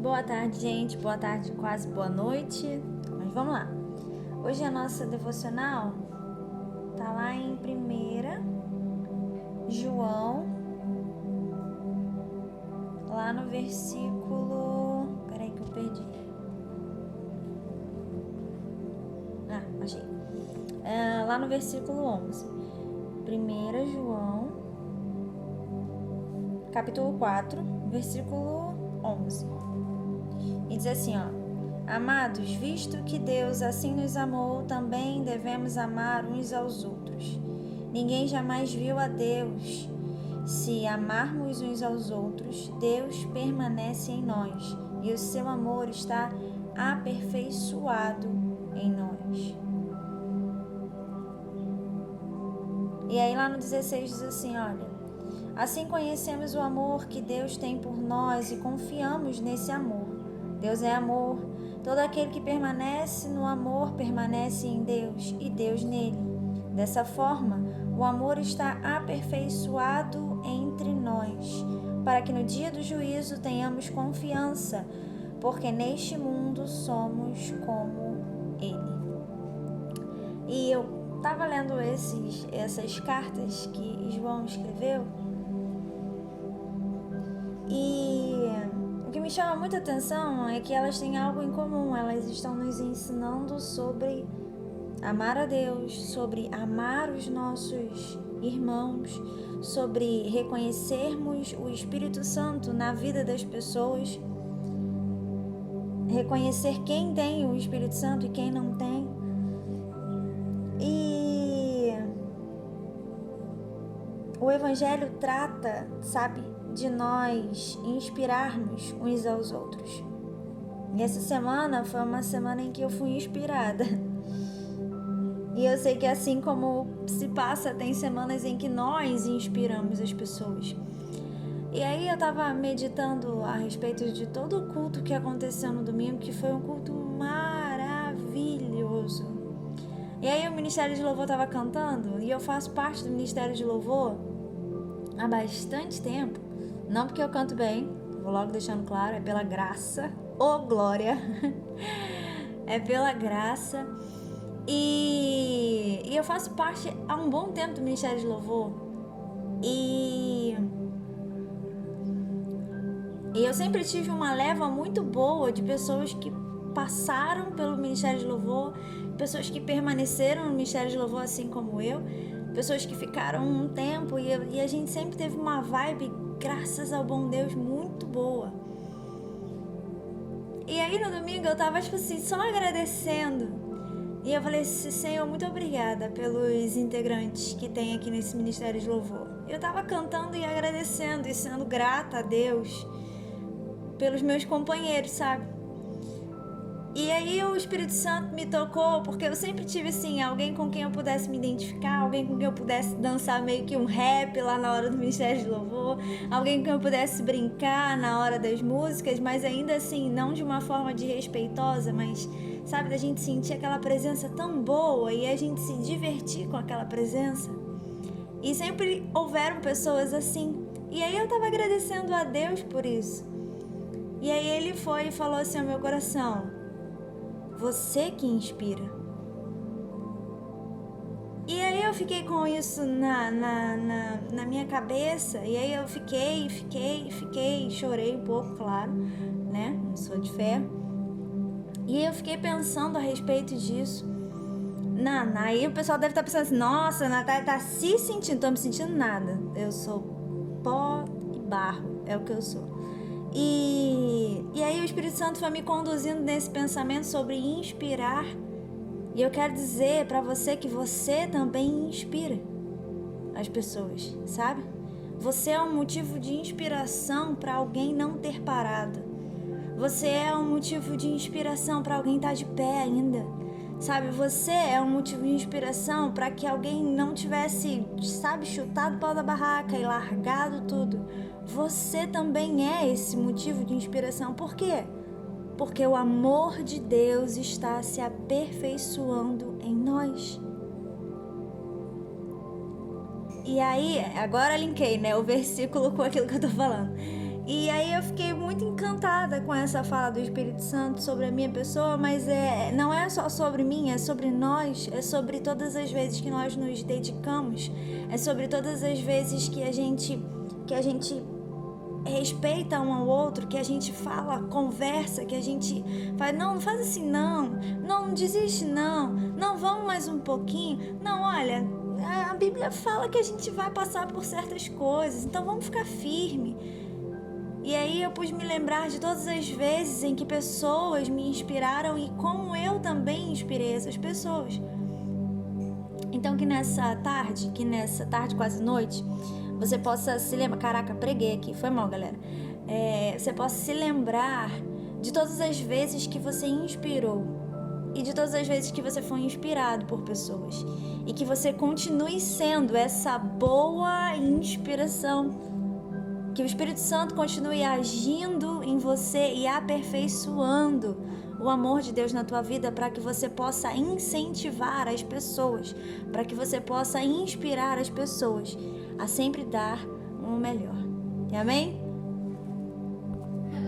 Boa tarde, gente. Boa tarde, quase boa noite. Mas vamos lá. Hoje a nossa devocional tá lá em 1 João, lá no versículo... Peraí que eu perdi. Achei. Lá no versículo 11. 1 João, capítulo 4, versículo 11. E diz assim, Amados, visto que Deus assim nos amou, também devemos amar uns aos outros. Ninguém jamais viu a Deus. Se amarmos uns aos outros, Deus permanece em nós e o seu amor está aperfeiçoado em nós. E aí lá no 16 diz assim, assim conhecemos o amor que Deus tem por nós e confiamos nesse amor. Deus é amor. Todo aquele que permanece no amor permanece em Deus e Deus nele. Dessa forma, o amor está aperfeiçoado entre nós, para que no dia do juízo tenhamos confiança, porque neste mundo somos como Ele. E eu estava lendo essas cartas que João escreveu, e o que me chama muita atenção é que elas têm algo em comum. Elas estão nos ensinando sobre amar a Deus, sobre amar os nossos irmãos, sobre reconhecermos o Espírito Santo na vida das pessoas, reconhecer quem tem o Espírito Santo e quem não tem. E o Evangelho trata, de nós inspirarmos uns aos outros. E essa semana foi uma semana em que eu fui inspirada. E eu sei que assim como se passa, tem semanas em que nós inspiramos as pessoas. E aí eu tava meditando a respeito de todo o culto que aconteceu no domingo, que foi um culto maravilhoso. E aí o Ministério de Louvor tava cantando, e eu faço parte do Ministério de Louvor há bastante tempo. Não porque eu canto bem, vou logo deixando claro, é pela graça, glória, é pela graça. E eu faço parte há um bom tempo do Ministério de Louvor. E eu sempre tive uma leva muito boa de pessoas que passaram pelo Ministério de Louvor, pessoas que permaneceram no Ministério de Louvor assim como eu, pessoas que ficaram um tempo, e a gente sempre teve uma vibe, graças ao bom Deus, muito boa. E aí no domingo eu tava só agradecendo. E eu falei assim, Senhor, muito obrigada pelos integrantes que tem aqui nesse Ministério de Louvor. Eu tava cantando e agradecendo e sendo grata a Deus pelos meus companheiros, E aí o Espírito Santo me tocou, porque eu sempre tive alguém com quem eu pudesse me identificar, alguém com quem eu pudesse dançar meio que um rap lá na hora do Ministério de Louvor, alguém com quem eu pudesse brincar na hora das músicas, mas ainda não de uma forma desrespeitosa, mas da gente sentir aquela presença tão boa e a gente se divertir com aquela presença. E sempre houveram pessoas assim. E aí eu tava agradecendo a Deus por isso. E aí ele foi e falou assim ao meu coração: você que inspira. E aí eu fiquei com isso na minha cabeça. E aí eu fiquei, chorei um pouco, claro, né? Não sou de ferro. E eu fiquei pensando a respeito disso. Aí o pessoal deve estar pensando assim, nossa, a Natália tá se sentindo. Tô me sentindo nada. Eu sou pó e barro, é o que eu sou. E aí o Espírito Santo foi me conduzindo nesse pensamento sobre inspirar. E eu quero dizer para você que você também inspira as pessoas, Você é um motivo de inspiração para alguém não ter parado. Você é um motivo de inspiração para alguém estar de pé ainda. Você é um motivo de inspiração para que alguém não tivesse, chutado o pau da barraca e largado tudo. Você também é esse motivo de inspiração. Por quê? Porque o amor de Deus está se aperfeiçoando em nós. E aí, agora linkei, o versículo com aquilo que eu tô falando. E aí eu fiquei muito encantada com essa fala do Espírito Santo sobre a minha pessoa, mas não é só sobre mim, é sobre nós, é sobre todas as vezes que nós nos dedicamos, é sobre todas as vezes que a gente respeita um ao outro, que a gente fala, conversa, que a gente fala, não faz assim não desiste não, vamos mais um pouquinho, não, olha, a Bíblia fala que a gente vai passar por certas coisas, então vamos ficar firme. E aí eu pude me lembrar de todas as vezes em que pessoas me inspiraram e como eu também inspirei essas pessoas. Então que nessa tarde quase noite, você possa se lembrar, caraca, preguei aqui, foi mal, galera. Você possa se lembrar de todas as vezes que você inspirou e de todas as vezes que você foi inspirado por pessoas. E que você continue sendo essa boa inspiração. Que o Espírito Santo continue agindo em você e aperfeiçoando o amor de Deus na tua vida para que você possa incentivar as pessoas, para que você possa inspirar as pessoas a sempre dar o melhor. Amém?